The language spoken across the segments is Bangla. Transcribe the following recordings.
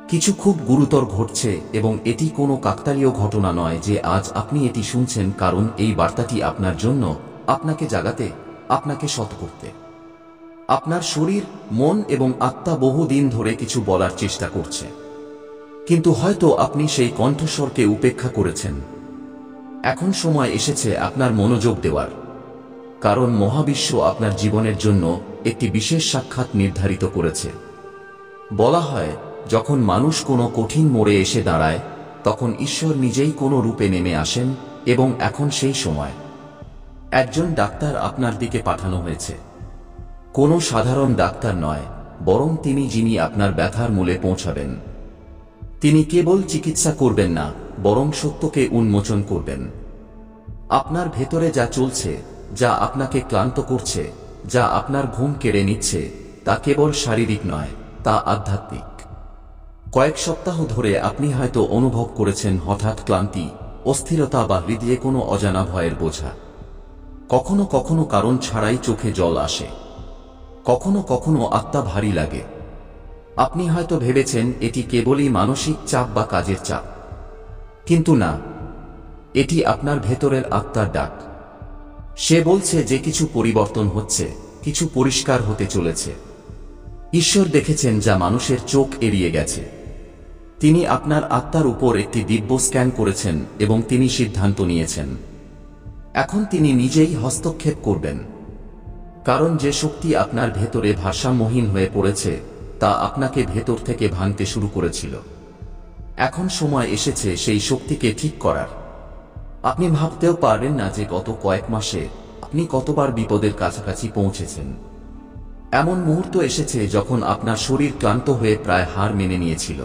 কিছু খুব গুরুতর ঘটছে এবং এটি কোনো কাকতালীয় ঘটনা নয় যে আজ আপনি এটি শুনছেন, কারণ এই বার্তাটি আপনার জন্য, আপনাকে জাগাতে, আপনাকে সৎ করতে। আপনার শরীর, মন এবং আত্মা বহুদিন ধরে কিছু বলার চেষ্টা করছে, কিন্তু হয়তো আপনি সেই কণ্ঠস্বরকে উপেক্ষা করেছেন। এখন সময় এসেছে আপনার মনোযোগ দেওয়ার, কারণ মহাবিশ্ব আপনার জীবনের জন্য একটি বিশেষ সাক্ষাৎ নির্ধারিত করেছে। বলা হয়, যখন মানুষ কোনো কঠিন মোড়ে এসে দাঁড়ায়, তখন ঈশ্বর নিজেই কোনো রূপে নেমে আসেন, এবং এখন সেই সময়। একজন ডাক্তার আপনার দিকে পাঠানো হয়েছে। কোনো সাধারণ ডাক্তার নয়, বরং তিনি যিনি আপনার ব্যথার মূলে পৌঁছাবেন। তিনি কেবল চিকিৎসা করবেন না, বরং সত্যকে উন্মোচন করবেন। আপনার ভেতরে যা চলছে, যা আপনাকে ক্লান্ত করছে, যা আপনার ঘুম কেড়ে নিচ্ছে, তা কেবল শারীরিক নয়, তা আধ্যাত্মিক। কয়েক সপ্তাহ ধরে আপনি হয়তো অনুভব করেছেন হঠাৎ ক্লান্তি, অস্থিরতা বা হৃদয়ে কোনো অজানা ভয়ের বোঝা। কখনো কখনো কারণ ছাড়াই চোখে জল আসে, কখনো কখনো আত্মা ভারী লাগে। আপনি হয়তো ভেবেছেন এটি কেবলই মানসিক চাপ বা কাজের চাপ, কিন্তু না, এটি আপনার ভেতরের আত্মার ডাক। সে বলছে যে কিছু পরিবর্তন হচ্ছে, কিছু পরিষ্কার হতে চলেছে। ঈশ্বর দেখেছেন যা মানুষের চোখ এড়িয়ে গেছে। তিনি আপনার আত্মার উপর একটি দিব্য স্ক্যান করেছেন এবং তিনি সিদ্ধান্ত নিয়েছেন। এখন তিনি নিজেই হস্তক্ষেপ করবেন, কারণ যে শক্তি আপনার ভেতরে ভারসাম্যহীন হয়ে পড়েছে, তা আপনাকে ভেতর থেকে ভাঙতে শুরু করেছিল। এখন সময় এসেছে সেই শক্তিকে ঠিক করার। আপনি ভাবতেও পারবেন না যে গত কয়েক মাসে আপনি কতবার বিপদের কাছাকাছি পৌঁছেছেন। এমন মুহূর্ত এসেছে যখন আপনার শরীর ক্লান্ত হয়ে প্রায় হার মেনে নিয়েছিল,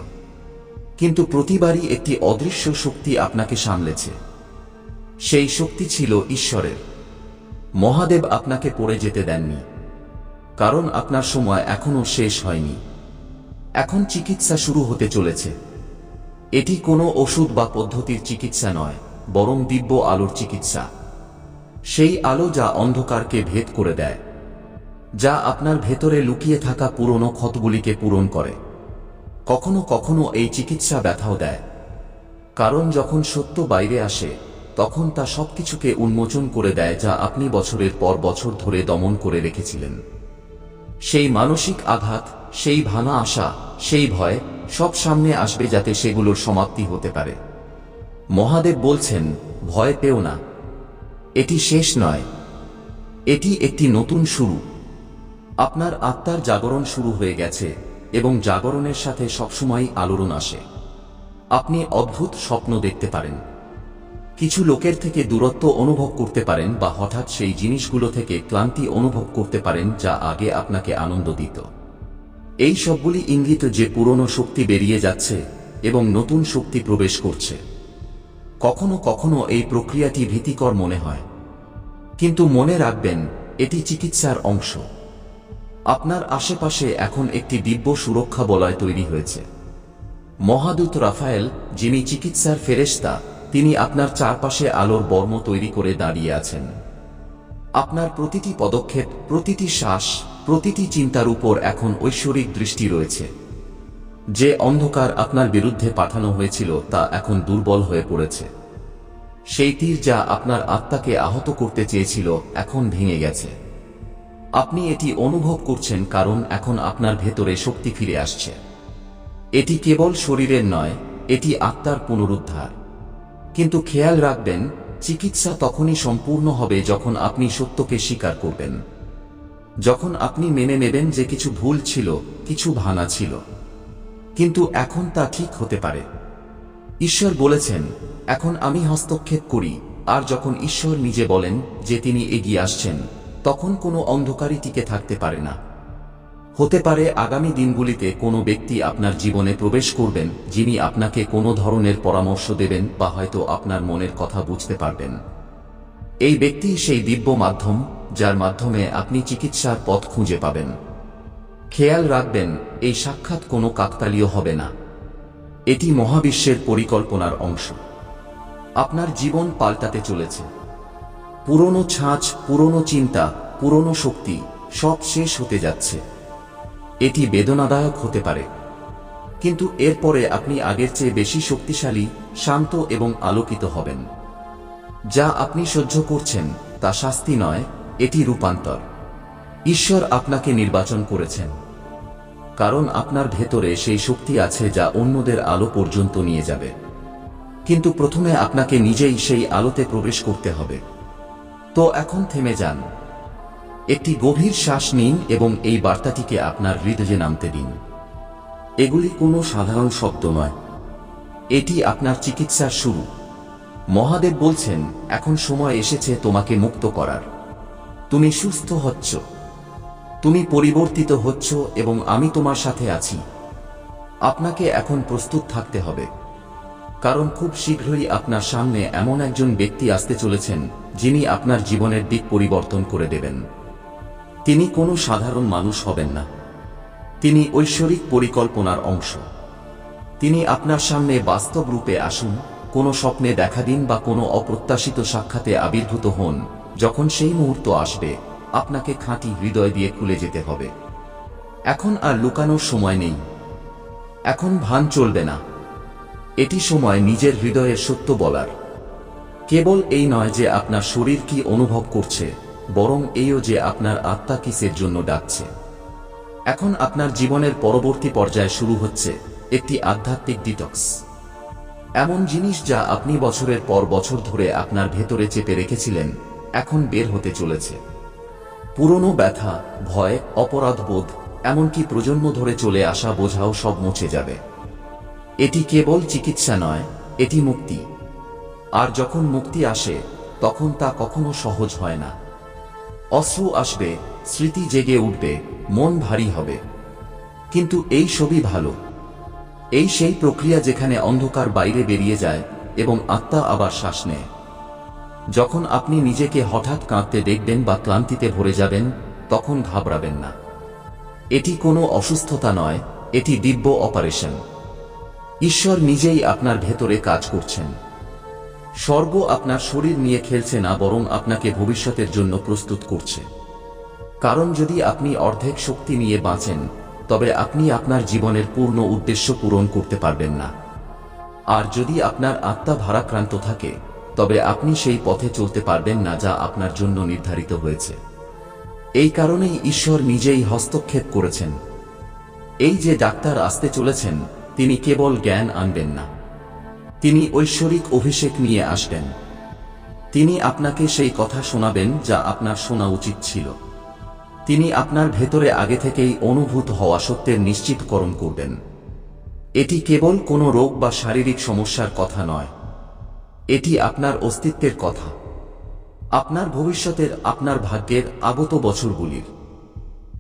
কিন্তু প্রতিবারই একটি অদৃশ্য শক্তি আপনাকে সামলেছে। সেই শক্তি ছিল ঈশ্বরের। মহাদেব আপনাকে পড়ে যেতে দেননি, কারণ আপনার সময় এখনো শেষ হয়নি। এখন চিকিৎসা শুরু হতে চলেছে। এটি কোনো ওষুধ বা পদ্ধতির চিকিৎসা নয়, বরং দিব্য আলোর চিকিৎসা। সেই আলো যা অন্ধকারকে ভেদ করে দেয়, যা আপনার ভেতরে লুকিয়ে থাকা পুরনো ক্ষতগুলিকে পূরণ করে। কখনো কখনো এই চিকিৎসা ব্যথাও দেয়, কারণ যখন সত্য বাইরে আসে, তখন তা সবকিছুকে উন্মোচন করে দেয় যা আপনি বছরের পর বছর ধরে দমন করে রেখেছিলেন। সেই মানসিক আঘাত, সেই ভাঙা আশা, সেই ভয়, সব সামনে আসবে যাতে সেগুলোর সমাপ্তি হতে পারে। মহাদেব বলছেন, ভয় পেও না, এটি শেষ নয়, এটি একটি নতুন শুরু। আপনার আত্মার জাগরণ শুরু হয়ে গেছে, এবং জাগরণের সাথে সবসময়ই আলোড়ন আসে। আপনি অদ্ভুত স্বপ্ন দেখতে পারেন, কিছু লোকের থেকে দূরত্ব অনুভব করতে পারেন, বা হঠাৎ সেই জিনিসগুলো থেকে ক্লান্তি অনুভব করতে পারেন যা আগে আপনাকে আনন্দ দিত। এই সবগুলি ইঙ্গিত যে পুরনো শক্তি বেরিয়ে যাচ্ছে এবং নতুন শক্তি প্রবেশ করছে। কখনো কখনো এই প্রক্রিয়াটি ভীতিকর মনে হয়, কিন্তু মনে রাখবেন, এটি চিকিৎসার অংশ। আপনার আশেপাশে এখন একটি দিব্য সুরক্ষা বলয় তৈরি হয়েছে। মহাদূত রাফায়েল, যিনি চিকিৎসার ফেরেশতা, তিনি আপনার চারপাশে আলোর বর্ম তৈরি করে দাঁড়িয়ে আছেন। আপনার প্রতিটি পদক্ষেপ, প্রতিটি শ্বাস, প্রতিটি চিন্তার উপর এখন ঐশ্বরিক দৃষ্টি রয়েছে। যে অন্ধকার আপনার বিরুদ্ধে পাঠানো হয়েছিল তা এখন দুর্বল হয়ে পড়েছে। সেই তীর যা আপনার আত্মাকে আহত করতে চেয়েছিল এখন ভেঙে গেছে। আপনি এটি অনুভব করছেন, কারণ এখন আপনার ভেতরে শক্তি ফিরে আসছে। এটি কেবল শরীরের নয়, এটি আত্মার পুনরুদ্ধার। কিন্তু খেয়াল রাখবেন, চিকিৎসা তখনই সম্পূর্ণ হবে যখন আপনি সত্যকে স্বীকার করবেন, যখন আপনি মেনে নেবেন যে কিছু ভুল ছিল, কিছু ভাঙা ছিল, কিন্তু এখন তা ঠিক হতে পারে। ঈশ্বর বলেছেন, এখন আমি হস্তক্ষেপ করি, আর যখন ঈশ্বর নিজে বলেন যে তিনি এগিয়ে আসছেন, তখন কোনো অন্ধকারই টিকে থাকতে পারে না। হতে পারে আগামী দিনগুলিতে কোনো ব্যক্তি আপনার জীবনে প্রবেশ করবেন, যিনি আপনাকে কোনো ধরনের পরামর্শ দেবেন বা হয়তো আপনার মনের কথা বুঝতে পারবেন। এই ব্যক্তি সেই দিব্য মাধ্যম, যার মাধ্যমে আপনি চিকিৎসার পথ খুঁজে পাবেন। খেয়াল রাখবেন, এই সাক্ষাৎ কোনো কাকতালীয় হবে না, এটি মহাবিশ্বের পরিকল্পনার অংশ। আপনার জীবন পাল্টাতে চলেছে। পুরনো ছাঁচ, পুরনো চিন্তা, পুরনো শক্তি, সব শেষ হতে যাচ্ছে। এটি বেদনাদায়ক হতে পারে, কিন্তু এরপরে আপনি আগের চেয়ে বেশি শক্তিশালী, শান্ত এবং আলোকিত হবেন। যা আপনি সহ্য করছেন তা শাস্তি নয়, এটি রূপান্তর। ঈশ্বর আপনাকে নির্বাচন করেছেন, কারণ আপনার ভেতরে সেই শক্তি আছে যা অন্যদের আলো পর্যন্ত নিয়ে যাবে। কিন্তু প্রথমে আপনাকে নিজেই সেই আলোতে প্রবেশ করতে হবে। তো এখন থেমে যান, একটি গভীর শ্বাস নিন এবং এই বার্তাটিকে আপনার হৃদয়ে নামতে দিন। এগুলি কোনো সাধারণ শব্দ নয়, এটি আপনার চিকিৎসার শুরু। মহাদেব বলছেন, এখন সময় এসেছে তোমাকে মুক্ত করার। তুমি সুস্থ হচ্ছ, তুমি পরিবর্তিত হচ্ছ এবং আমি তোমার সাথে আছি। আপনাকে এখন প্রস্তুত থাকতে হবে, কারণ খুব শীঘ্রই আপনার সামনে এমন একজন ব্যক্তি আসতে চলেছেন যিনি আপনার জীবনের দিক পরিবর্তন করে দেবেন। তিনি কোনো সাধারণ মানুষ হবেন না, তিনি ঐশ্বরিক পরিকল্পনার অংশ। তিনি আপনার সামনে বাস্তব রূপে আসুন, কোনো স্বপ্নে দেখা দিন বা কোনো অপ্রত্যাশিত সাক্ষাতে আবির্ভূত হন। যখন সেই মুহূর্ত আসবে, আপনাকে খাঁটি হৃদয় দিয়ে খুলে যেতে হবে। এখন আর লুকানোর সময় নেই, এখন ভান চলবে না। এটি সময় নিজের হৃদয়ের সত্য বলার। কেবল এই নয় যে আপনার শরীর কি অনুভব করছে, বরং এইও যে আপনার আত্মা কিসের জন্য ডাকছে। এখন আপনার জীবনের পরবর্তী পর্যায়ে শুরু হচ্ছে একটি আধ্যাত্মিক ডিটক্স। এমন জিনিস যা আপনি বছরের পর বছর ধরে আপনার ভেতরে চেপে রেখেছিলেন, এখন বের হতে চলেছে। পুরনো ব্যথা, ভয়, অপরাধবোধ, এমনকি প্রজন্ম ধরে চলে আসা বোঝাও সব মুছে যাবে। এটি কেবল চিকিৎসা নয়, এটি মুক্তি। আর যখন মুক্তি আসে, তখন তা কখনো সহজ হয় না। অশ্রু আসবে, স্মৃতি জেগে উঠবে, মন ভারী হবে। কিন্তু এই সবই ভালো। এই সেই প্রক্রিয়া যেখানে অন্ধকার বাইরে বেরিয়ে যায় এবং আত্মা আবার শ্বাস নেয়। যখন আপনি নিজেকে হঠাৎ কাঁদতে দেখবেন বা ক্লান্তিতে ভরে যাবেন, তখন ঘাবড়াবেন না। এটি কোনো অসুস্থতা নয়, এটি দিব্য অপারেশন। ঈশ্বর নিজেই আপনার ভেতরে কাজ করছেন। স্বর্গ আপনার শরীর নিয়ে খেলছে না, বরং আপনাকে ভবিষ্যতের জন্য প্রস্তুত করছে। কারণ যদি আপনি অর্ধেক শক্তি নিয়ে বাঁচেন, তবে আপনি আপনার জীবনের পূর্ণ উদ্দেশ্য পূরণ করতে পারবেন না। আর যদি আপনার আত্মা ভারাক্রান্ত থাকে, তবে আপনি সেই পথে চলতে পারবেন না যা আপনার জন্য নির্ধারিত হয়েছে। এই কারণেই ঈশ্বর নিজেই হস্তক্ষেপ করেছেন। এই যে ডাক্তার আসতে চলেছেন, তিনি কেবল জ্ঞান আনবেন না, তিনি ঐশ্বরিক অভিষেক নিয়ে আসবেন। তিনি আপনাকে সেই কথা শোনাবেন যা আপনার শোনা উচিত ছিল। তিনি আপনার ভেতরে আগে থেকেই অনুভূত হওয়া সত্যের নিশ্চিতকরণ করবেন। এটি কেবল কোনো রোগ বা শারীরিক সমস্যার কথা নয়, এটি আপনার অস্তিত্বের কথা, আপনার ভবিষ্যতের, আপনার ভাগ্যের আগত বছরগুলির।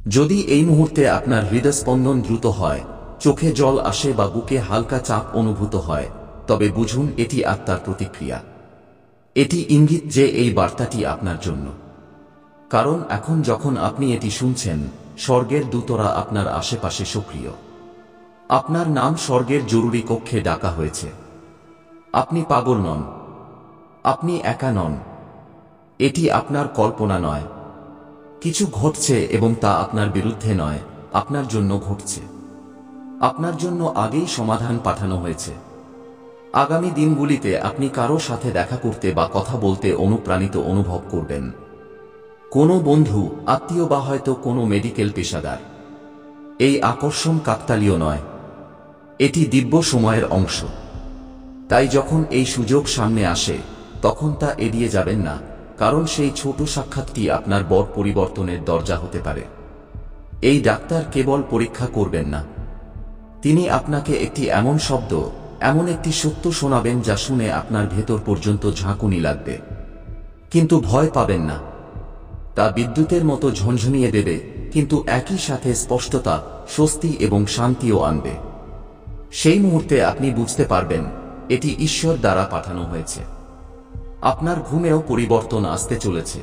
যদি এই মুহূর্তে আপনার হৃদস্পন্দন দ্রুত হয়, চোখে জল আসে বা বুকে হালকা চাপ অনুভূত হয়, তবে বুঝুন এটি আত্মার প্রতিক্রিয়া। এটি ইঙ্গিত যে এই বার্তাটি আপনার জন্য। কারণ এখন যখন আপনি এটি শুনছেন, স্বর্গের দূতরা আপনার আশেপাশে সক্রিয়। আপনার নাম স্বর্গের জরুরি কক্ষে ডাকা হয়েছে। আপনি পাগল নন, আপনি একা নন। এটি আপনার কল্পনা নয়। কিছু ঘটছে এবং তা আপনার বিরুদ্ধে নয়, আপনার জন্য ঘটছে। আপনার জন্য আগেই সমাধান পাঠানো হয়েছে। আগামী দিনগুলিতে আপনি কারো সাথে দেখা করতে বা কথা বলতে অনুপ্রাণিত অনুভব করবেন। কোনো বন্ধু, আত্মীয় বা হয়তো কোনো মেডিকেল পেশাদার। এই আকর্ষণ কাকতালীয় নয়, এটি দিব্য সময়ের অংশ। তাই যখন এই সুযোগ সামনে আসে, তখন তা এড়িয়ে যাবেন না, কারণ সেই ছোট সাক্ষাৎটি আপনার বড় পরিবর্তনের দরজা হতে পারে। এই ডাক্তার কেবল পরীক্ষা করবেন না, তিনি আপনাকে একটি এমন শব্দ, এমন একটি সত্য শোনাবেন যা শুনে আপনার ভেতর পর্যন্ত ঝাঁকুনি লাগবে। কিন্তু ভয় পাবেন না, তা বিদ্যুতের মতো ঝনঝনিয়ে দেবে, কিন্তু একই সাথে স্পষ্টতা, স্বস্তি এবং শান্তিও আনবে। সেই মুহূর্তে আপনি বুঝতে পারবেন এটি ঈশ্বর দ্বারা পাঠানো হয়েছে। আপনার ঘুমেও পরিবর্তন আসতে চলেছে।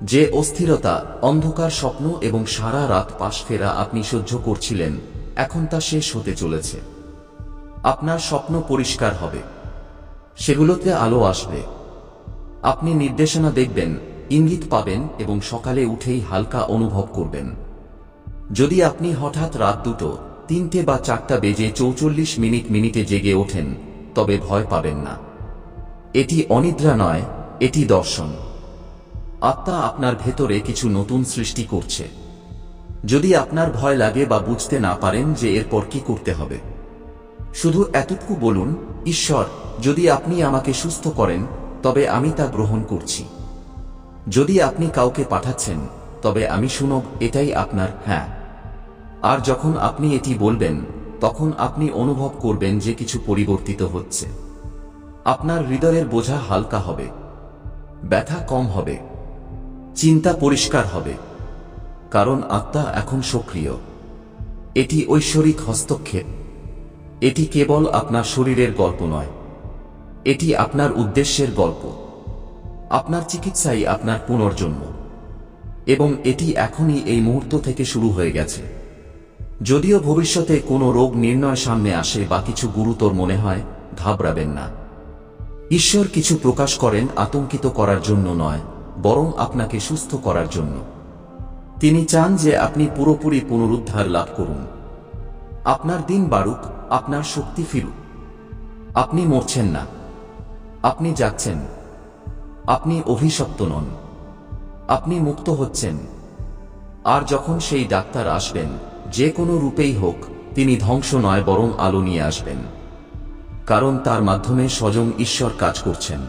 যে অস্থিরতা, অন্ধকার স্বপ্ন এবং সারা রাত পাশ ফেরা আপনি সহ্য করছিলেন, এখন তা শেষ হতে চলেছে। আপনার স্বপ্ন পরিষ্কার হবে, সেগুলোতে আলো আসবে। আপনি নির্দেশনা দেখবেন, ইঙ্গিত পাবেন এবং সকালে উঠেই হালকা অনুভব করবেন। যদি আপনি হঠাৎ রাত 2, 3টে বা 4টা বেজে 44 মিনিটে জেগে ওঠেন, তবে ভয় পাবেন না। এটি অনিদ্রা নয়, এটি দর্শন। আত্মা আপনার ভেতরে কিছু নতুন সৃষ্টি করছে। যদি আপনার ভয় লাগে বা বুঝতে না পারেন যে এরপর কি করতে হবে, শুধু এতটুকু বলুন, ঈশ্বর, যদি আপনি আমাকে সুস্থ করেন তবে আমি তা গ্রহণ করছি। যদি আপনি কাউকে পাঠাচ্ছেন তবে আমি শুনব, এটাই আপনার হ্যাঁ। আর যখন আপনি এটি বলবেন তখন আপনি অনুভব করবেন যে কিছু পরিবর্তিত হচ্ছে। আপনার হৃদয়ের বোঝা হালকা হবে, ব্যথা কম হবে, চিন্তা পরিষ্কার হবে, কারণ আত্মা এখন সক্রিয়। এটি ঐশ্বরিক হস্তক্ষেপ। এটি কেবল আপনার শরীরের গল্প নয়, এটি আপনার উদ্দেশ্যের গল্প। আপনার চিকিৎসাই আপনার পুনর্জন্ম, এবং এটি এখনই এই মুহূর্ত থেকে শুরু হয়ে গেছে। যদিও ভবিষ্যতে কোনো রোগ নির্ণয় সামনে আসে বা কিছু গুরুতর মনে হয়, ঘাবড়াবেন না। ঈশ্বর কিছু প্রকাশ করেন আতঙ্কিত করার জন্য নয়, বরং আপনাকে সুস্থ করার জন্য। তিনি চান যে আপনি পুরোপুরি পুনরুদ্ধার লাভ করুন। আপনার দিন বাড়ুক, আপনার শক্তি ফিরুক। আপনি মরছেন না, আপনি যাচ্ছেন। আপনি অভিশপ্ত নন, আপনি মুক্ত হচ্ছেন। আর যখন সেই ডাক্তার আসবেন, যে কোনো রূপেই হোক, তিনি ধ্বংস নয় বরং আলো নিয়ে আসবেন, কারণ তার মাধ্যমে স্বয়ং ঈশ্বর কাজ করছেন।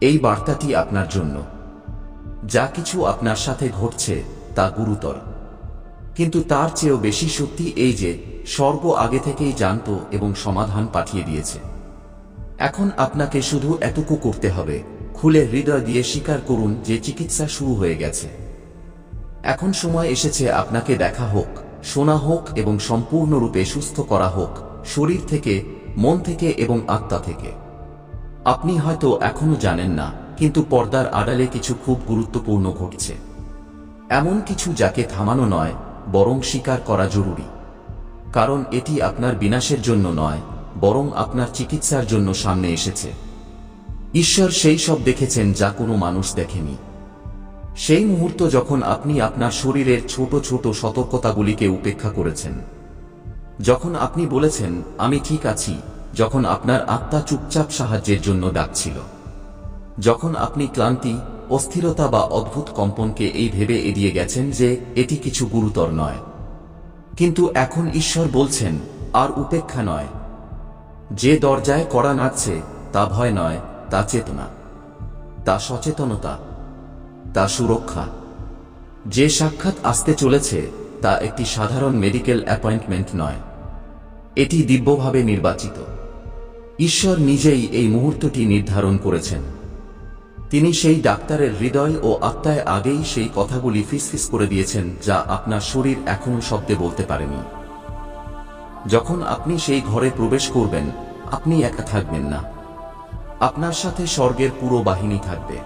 এই বার্তাটি আপনার জন্য। যা কিছু আপনার সাথে ঘটছে তা গুরুতর, কিন্তু তার চেয়েও বেশি সত্যি এই যে স্বর্গ আগে থেকেই জানত এবং সমাধান পাঠিয়ে দিয়েছে। এখন আপনাকে শুধু এটুকু করতে হবে, খুলে হৃদয় দিয়ে স্বীকার করুন যে চিকিৎসা শুরু হয়ে গেছে। এখন সময় এসেছে আপনাকে দেখা হোক, শোনা হোক এবং সম্পূর্ণরূপে সুস্থ করা হোক, শরীর থেকে, মন থেকে এবং আত্মা থেকে। আপনি হয়তো এখনো জানেন না, কিন্তু পর্দার আড়ালে কিছু খুব গুরুত্বপূর্ণ ঘটছে। এমন কিছু যাকে থামানো নয়, বরং স্বীকার করা জরুরি। কারণ এটি আপনার বিনাশের জন্য নয়, বরং আপনার চিকিৎসার জন্য সামনে এসেছে। ঈশ্বর সেই সব দেখেছেন যা কোনো মানুষ দেখেনি। সেই মুহূর্ত যখন আপনি আপনার শরীরের ছোট ছোট সতর্কতাগুলিকে উপেক্ষা করেছেন, যখন আপনি বলেছেন আমি ঠিক আছি, যখন আপনার আত্মা চুপচাপ সাহায্যের জন্য ডাকছিল, যখন আপনি ক্লান্তি, অস্থিরতা বা অদ্ভুত কম্পনকে এই ভেবে এড়িয়ে গেছেন যে এটি কিছু গুরুতর নয়। কিন্তু এখন ঈশ্বর বলছেন, আর উপেক্ষা নয়। যে দরজায় কড়া নাড়ছে তা ভয় নয়, তা চেতনা, তা সচেতনতা, তা সুরক্ষা। যে সাক্ষাৎ আসতে চলেছে তা একটি সাধারণ মেডিকেল অ্যাপয়েন্টমেন্ট নয়, এটি দিব্যভাবে নির্বাচিত। ঈশ্বর নিজেই এই মুহূর্তটি নির্ধারণ করেছেন। তিনি সেই ডাক্তারের হৃদয় ও আত্মায় আগেই সেই কথাগুলি ফিসফিস করে দিয়েছেন যা আপনার শরীর এখনো শব্দে বলতে পারেনি। যখন আপনি সেই ঘরে প্রবেশ করবেন, আপনি একা থাকবেন না। আপনার সাথে স্বর্গের পুরো বাহিনী থাকবে।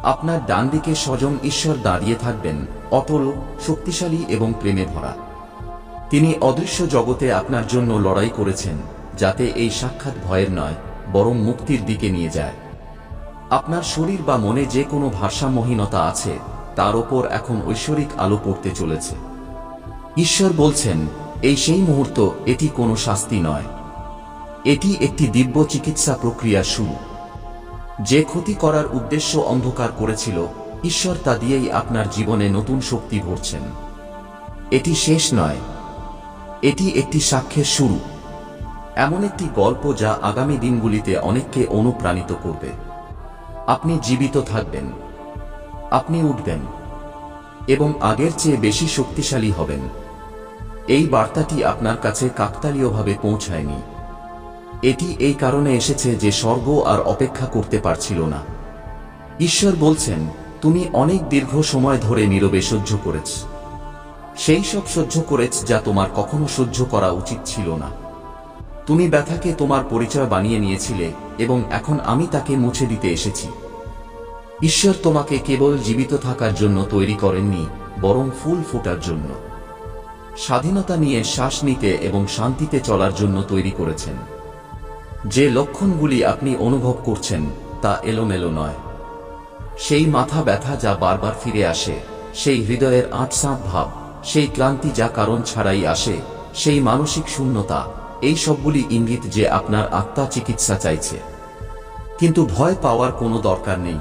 আপনার ডান দিকে স্বয়ং ঈশ্বর দাঁড়িয়ে থাকবেন, অটল, শক্তিশালী এবং প্রেমে ভরা। তিনি অদৃশ্য জগতে আপনার জন্য লড়াই করেছেন, যাতে এই সাক্ষাৎ ভয়ের নয়, বরং মুক্তির দিকে নিয়ে যায়। আপনার শরীর বা মনে যে কোনো ভারসাম্যহীনতা আছে, তার ওপর এখন ঐশ্বরিক আলো পড়তে চলেছে। ঈশ্বর বলছেন, এই সেই মুহূর্ত, এটি কোনো শাস্তি নয়, এটি একটি দিব্য চিকিৎসা প্রক্রিয়া শুরু। যে ক্ষতি করার উদ্দেশ্য অন্ধকার করেছিল, ঈশ্বর তা দিয়েই আপনার জীবনে নতুন শক্তি ভরছেন। এটি শেষ নয়, এটি একটি সাক্ষ্যের শুরু, এমন একটি গল্প যা আগামী দিনগুলিতে অনেককে অনুপ্রাণিত করবে। আপনি জীবিত থাকবেন, আপনি উঠবেন এবং আগের চেয়ে বেশি শক্তিশালী হবেন। এই বার্তাটি আপনার কাছে কাকতালীয়ভাবে পৌঁছায়নি। এটি এই কারণে এসেছে যে স্বর্গ আর অপেক্ষা করতে পারছিল না। ঈশ্বর বলছেন, তুমি অনেক দীর্ঘ সময় ধরে নীরবে সহ্য করেছ, সেই সব সহ্য করেছ যা তোমার কখনো সহ্য করা উচিত ছিল না। তুমি ব্যথাকে তোমার পরিচয় বানিয়ে নিয়েছিলে এবং এখন আমি তাকে মুছে দিতে এসেছি। ঈশ্বর তোমাকে কেবল জীবিত থাকার জন্য তৈরি করেননি, বরং ফুল ফোটার জন্য, স্বাধীনতা নিয়ে শ্বাস নিতে এবং শান্তিতে চলার জন্য তৈরি করেছেন। যে লক্ষণগুলি আপনি অনুভব করছেন তা এলোমেলো নয়। সেই মাথা ব্যথা যা বারবার ফিরে আসে, সেই হৃদয়ের আঁটসাঁট ভাব, সেই ক্লান্তি যা কারণ ছাড়াই আসে, সেই মানসিক শূন্যতা, এই সবগুলি ইঙ্গিত যে আপনার আত্মা চিকিৎসা চাইছে। কিন্তু ভয় পাওয়ার কোনো দরকার নেই।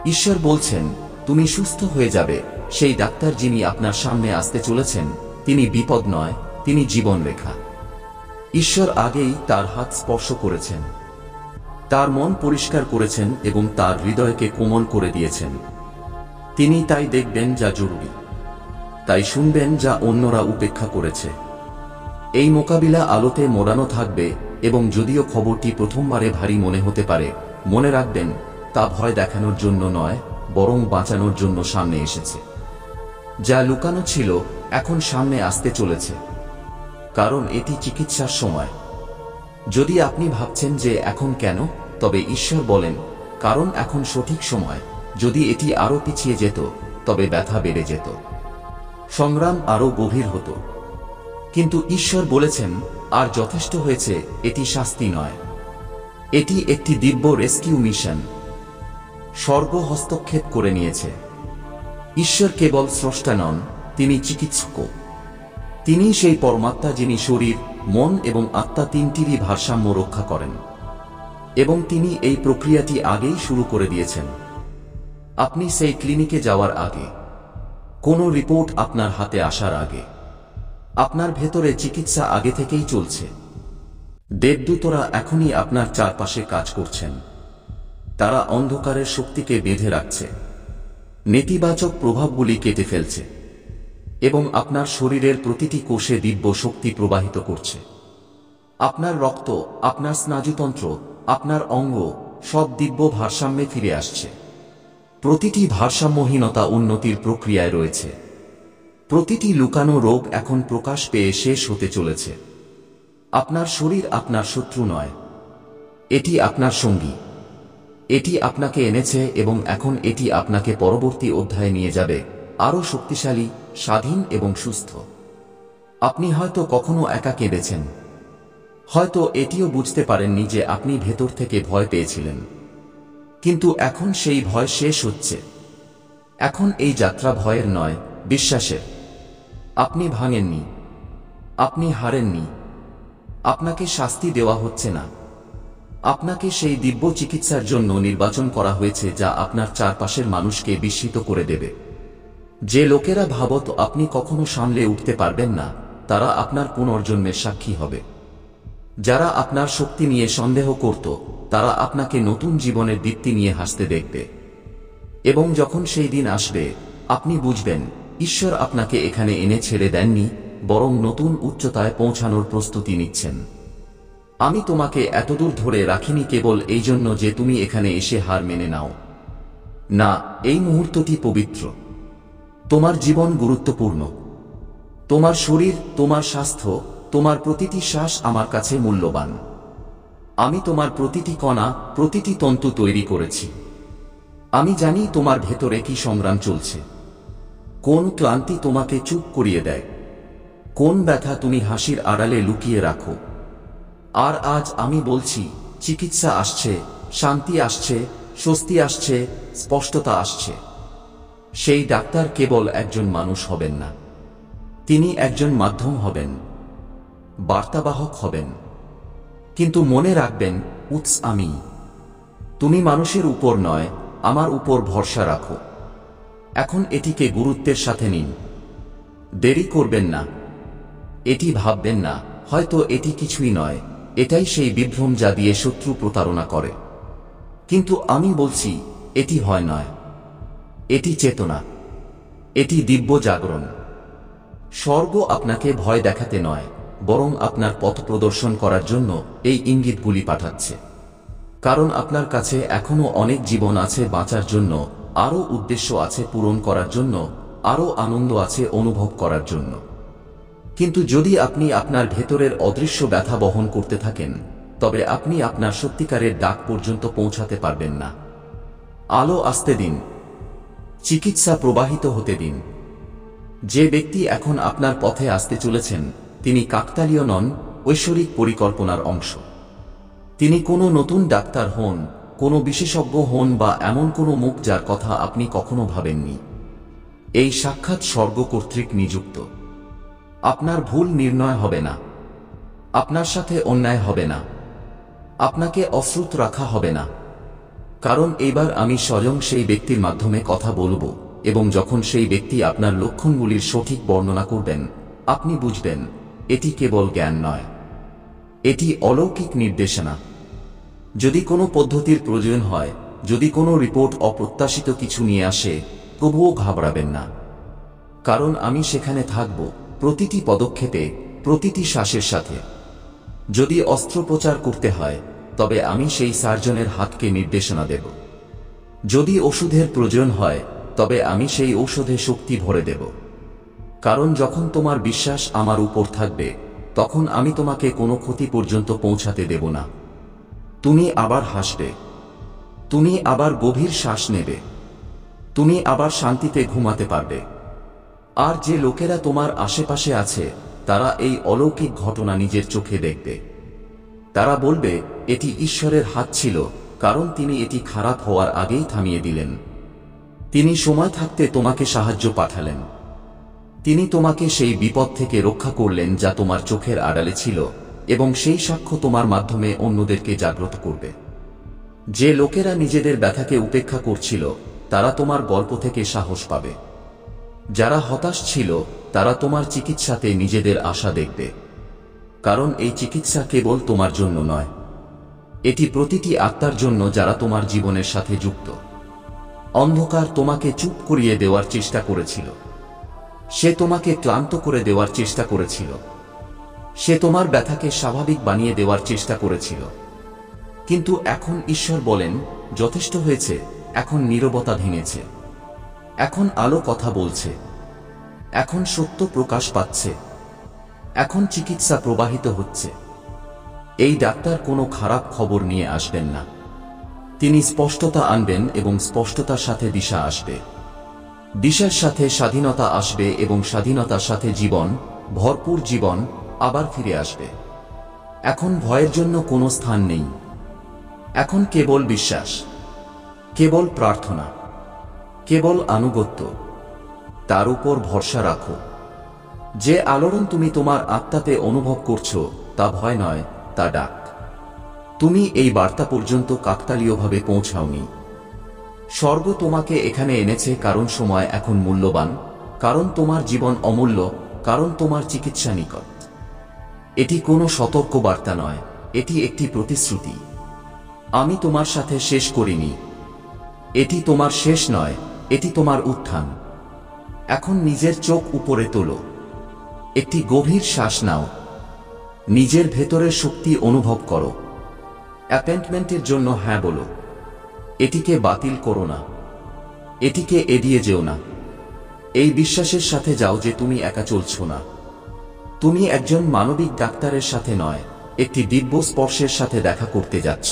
ঈশ্বর বলছেন, তুমি সুস্থ হয়ে যাবে। সেই ডাক্তার যিনি আপনার সামনে আসতে চলেছেন, তিনি বিপদ নয়, তিনি জীবনরেখা। ঈশ্বর আগেই তার হাত স্পর্শ করেছেন, তার মন পরিষ্কার করেছেন এবং তার হৃদয়কে কোমল করে দিয়েছেন। তিনি তাই দেখবেন যা জরুরি, তাই শুনবেন যা অন্যরা উপেক্ষা করেছে। এই মোকাবিলা আলোতে মোড়ানো থাকবে, এবং যদিও খবরটি প্রথমবারে ভারী মনে হতে পারে, মনে রাখবেন তা ভয় দেখানোর জন্য নয়, বরং বাঁচানোর জন্য সামনে এসেছে। যা লুকানো ছিল এখন সামনে আসতে চলেছে, কারণ এটি চিকিৎসার সময়। যদি আপনি ভাবছেন যে এখন কেন, তবে ঈশ্বর বলেন, কারণ এখন সঠিক সময়। যদি এটি আরো পিছিয়ে যেত, তবে ব্যথা বেড়ে যেত, সংগ্রাম আরো গভীর হতো। কিন্তু ঈশ্বর বলেছেন, আর যথেষ্ট হয়েছে। এটি শাস্তি নয়, এটি একটি দিব্য রেস্কিউ মিশন। স্বর্গ হস্তক্ষেপ করে নিয়েছে। ঈশ্বর কেবল স্রষ্টা নন, তিনি চিকিৎসকও। তিনি সেই পরমাত্মা যিনি শরীর, মন এবং আত্মা তিনটিরই ভারসাম্য রক্ষা করেন, এবং তিনি এই প্রক্রিয়াটি আগেই শুরু করে দিয়েছেন। আপনি সেই ক্লিনিকে যাওয়ার আগে, কোনো রিপোর্ট আপনার হাতে আসার আগে, আপনার ভেতরে চিকিৎসা আগে থেকেই চলছে। দেবদূতরা এখনই আপনার চারপাশে কাজ করছেন। তারা অন্ধকারের শক্তিকে বেঁধে রাখছে, নেতিবাচক প্রভাবগুলি কেটে ফেলছে, এবং আপনার শরীরের প্রতিটি কোষে দিব্য শক্তি প্রবাহিত করছে। আপনার রক্ত, আপনার স্নায়ুতন্ত্র, আপনার অঙ্গ সব দিব্য ভারসাম্যে ফিরে আসছে। প্রতিটি ভারসাম্যহীনতা উন্নতির প্রক্রিয়ায় রয়েছে। প্রতিটি লুকানো রোগ এখন প্রকাশ পেয়ে শেষ হতে চলেছে। আপনার শরীর আপনার শত্রু নয়, এটি আপনার সঙ্গী। এটি আপনাকে এনেছে এবং এখন এটি আপনাকে পরবর্তী অধ্যায়ে নিয়ে যাবে, আরও শক্তিশালী, স্বাধীন এবং সুস্থ। আপনি হয়তো কখনো একা কেঁদেছেন, হয়তো এটিও বুঝতে পারেননি যে আপনি ভেতর থেকে ভয় পেয়েছিলেন। কিন্তু এখন সেই ভয় শেষ হচ্ছে। এখন এই যাত্রা ভয়ের নয়, বিশ্বাসের। আপনি ভাঙেননি, আপনি হারেননি। আপনাকে শাস্তি দেওয়া হচ্ছে না। আপনাকে সেই দিব্য চিকিৎসার জন্য নির্বাচন করা হয়েছে যা আপনার চারপাশের মানুষকে বিস্মিত করে দেবে। যে লোকেরা ভাবত আপনি কখনো সামলে উঠতে পারবেন না, তারা আপনার পুনর্জন্মের সাক্ষী হবে। যারা আপনার শক্তি নিয়ে সন্দেহ করত, তারা আপনাকে নতুন জীবনের দীপ্তি নিয়ে হাসতে দেখবে। এবং যখন সেই দিন আসবে, আপনি বুঝবেন ঈশ্বর আপনাকে এখানে এনে ছেড়ে দেননি, বরং নতুন উচ্চতায় পৌঁছানোর প্রস্তুতি নিচ্ছেন। আমি তোমাকে এতদূর ধরে রাখিনি কেবল এই জন্য যে তুমি এখানে এসে হার মেনে নাও। না, এই মুহূর্তটি পবিত্র। তোমার জীবন গুরুত্বপূর্ণ। তোমার শরীর, তোমার স্বাস্থ্য, তোমার প্রতিটি শ্বাস আমার কাছে মূল্যবান। আমি তোমার প্রতিটি কণা, প্রতিটি তন্তু তৈরি করেছি। আমি জানি তোমার ভেতরে কি সংগ্রাম চলছে, কোন ক্লান্তি তোমাকে চুপ করিয়ে দেয়, কোন ব্যথা তুমি হাসির আড়ালে লুকিয়ে রাখো। আর আজ আমি বলছি, চিকিৎসা আসছে, শান্তি আসছে, স্বস্তি আসছে, স্পষ্টতা আসছে। সেই ডাক্তার কেবল একজন মানুষ হবেন না, তিনি একজন মাধ্যম হবেন, বার্তাবাহক হবেন। কিন্তু মনে রাখবেন, উৎস আমি। তুমি মানুষের উপর নয়, আমার উপর ভরসা রাখো। এখন এটিকে গুরুত্বের সাথে নিন। দেরি করবেন না। এটি ভাববেন না, হয়তো এটি কিছুই নয়, এটাই সেই বিভ্রম যা দিয়ে শত্রু প্রতারণা করে। কিন্তু আমি বলছি, এটি হয় নয়, এটি চেতনা, এটি দিব্য জাগরণ। স্বর্গ আপনাকে ভয় দেখাতে নয়, বরং আপনার পথ প্রদর্শন করার জন্য এই ইঙ্গিতগুলি পাঠাচ্ছে। কারণ আপনার কাছে এখনো অনেক জীবন আছে বাঁচার জন্য, আরও উদ্দেশ্য আছে পূরণ করার জন্য, আরও আনন্দ আছে অনুভব করার জন্য। কিন্তু যদি আপনি আপনার ভেতরের অদৃশ্য ব্যথা বহন করতে থাকেন, তবে আপনি আপনার সত্যিকারের ডাক পর্যন্ত পৌঁছাতে পারবেন না। আলো আসতে দিন, চিকিৎসা প্রবাহিত হতে দিন। যে ব্যক্তি এখন আপনার পথে আসতে চলেছেন, তিনি কাকতালীয় নন, ঐশ্বরিক পরিকল্পনার অংশ। তিনি কোনো নতুন ডাক্তার হন, কোনো বিশেষজ্ঞ হন বা এমন কোনো মুখ যার কথা আপনি কখনো ভাবেননি। এই সাক্ষাৎ স্বর্গ কর্তৃক নিযুক্ত। আপনার ভুল নির্ণয় হবে না, আপনার সাথে অন্যায় হবে না, আপনাকে অশ্রুত রাখা হবে না। কারণ এইবার আমি স্বয়ং সেই ব্যক্তির মাধ্যমে কথা বলবো, এবং যখন সেই ব্যক্তি আপনার লক্ষণগুলির সঠিক বর্ণনা করবেন, আপনি বুঝবেন এটি কেবল জ্ঞান নয়, এটি অলৌকিক নির্দেশনা। যদি কোনো পদ্ধতির প্রয়োজন হয়, যদি কোনো রিপোর্ট অপ্রত্যাশিত কিছু নিয়ে আসে, তবুও ঘাবড়াবেন না, কারণ আমি সেখানে থাকব প্রতিটি পদক্ষেপে, প্রতিটি শ্বাসের সাথে। যদি অস্ত্রোপচার করতে হয়, তবে আমি সেই সার্জনের হাতকে নির্দেশনা দেব। যদি ওষুধের প্রয়োজন হয়, তবে আমি সেই ঔষধে শক্তি ভরে দেব। কারণ যখন তোমার বিশ্বাস আমার উপর থাকবে, তখন আমি তোমাকে কোনো ক্ষতি পর্যন্ত পৌঁছাতে দেব না। তুমি আবার হাসবে, তুমি আবার গভীর শ্বাস নেবে, তুমি আবার শান্তিতে ঘুমাতে পারবে। আর যে লোকেরা তোমার আশেপাশে আছে, তারা এই অলৌকিক ঘটনা নিজের চোখে দেখবে। তারা বলবে, এটি ঈশ্বরের হাত ছিল, কারণ তিনি এটি খারাপ হওয়ার আগেই থামিয়ে দিলেন। তিনি সময় থাকতে তোমাকে সাহায্য পাঠালেন। তিনি তোমাকে সেই বিপদ থেকে রক্ষা করলেন যা তোমার চোখের আড়ালে ছিল, এবং সেই সাক্ষ্য তোমার মাধ্যমে অন্যদেরকে জাগ্রত করবে। যে লোকেরা নিজেদের ব্যথাকে উপেক্ষা করছিল, তারা তোমার গল্প থেকে সাহস পাবে। যারা হতাশ ছিল, তারা তোমার চিকিৎসাতে নিজেদের আশা দেখবে। কারণ এই চিকিৎসা কেবল তোমার জন্য নয়, এটি প্রতিটি আত্মার জন্য যারা তোমার জীবনের সাথে যুক্ত। অন্ধকার তোমাকে চুপ করিয়ে দেওয়ার চেষ্টা করেছিল, সে তোমাকে ক্লান্ত করে দেওয়ার চেষ্টা করেছিল, সে তোমার ব্যথাকে স্বাভাবিক বানিয়ে দেওয়ার চেষ্টা করেছিল। কিন্তু এখন ঈশ্বর বলেন, যথেষ্ট হয়েছে। এখন নীরবতা ভেঙেছে, এখন আলো কথা বলছে, এখন সত্য প্রকাশ পাচ্ছে, এখন চিকিৎসা প্রবাহিত হচ্ছে। এই ডাক্তার কোনো খারাপ খবর নিয়ে আসবেন না, তিনি স্পষ্টতা আনবেন, এবং স্পষ্টতার সাথে দিশা আসবে। দিশার সাথে স্বাধীনতা আসবে, এবং স্বাধীনতার সাথে জীবন, ভরপুর জীবন আবার ফিরে আসবে। এখন ভয়ের জন্য কোনো স্থান নেই, এখন কেবল বিশ্বাস, কেবল প্রার্থনা, কেবল আনুগত্য। তার উপর ভরসা রাখো। যে আলোড়ন তুমি তোমার আত্মাতে অনুভব করছো, তা ভয় নয়, তা ডাক। তুমি এই বার্তা পর্যন্ত কাকতালীয়ভাবে পৌঁছাওনি। স্বর্গ তোমাকে এখানে এনেছে, কারণ সময় এখন মূল্যবান, কারণ তোমার জীবন অমূল্য, কারণ তোমার চিকিৎসা নিকট। এটি কোনো সতর্ক বার্তা নয়, এটি একটি প্রতিশ্রুতি। আমি তোমার সাথে শেষ করিনি। এটি তোমার শেষ নয়, এটি তোমার উত্থান। এখন নিজের চোখ উপরে তোলো, একটি গভীর শ্বাস নাও, নিজের ভেতরের শক্তি অনুভব করো। অ্যাপয়েন্টমেন্টের জন্য হ্যাঁ বলো, এটিকে বাতিল করো না, এটিকে এড়িয়ে যেও না। এই বিশ্বাসের সাথে যাও যে তুমি একা চলছো না, তুমি একজন মানবিক ডাক্তারের সাথে নয়, একটি দিব্য স্পর্শের সাথে দেখা করতে যাচ্ছ।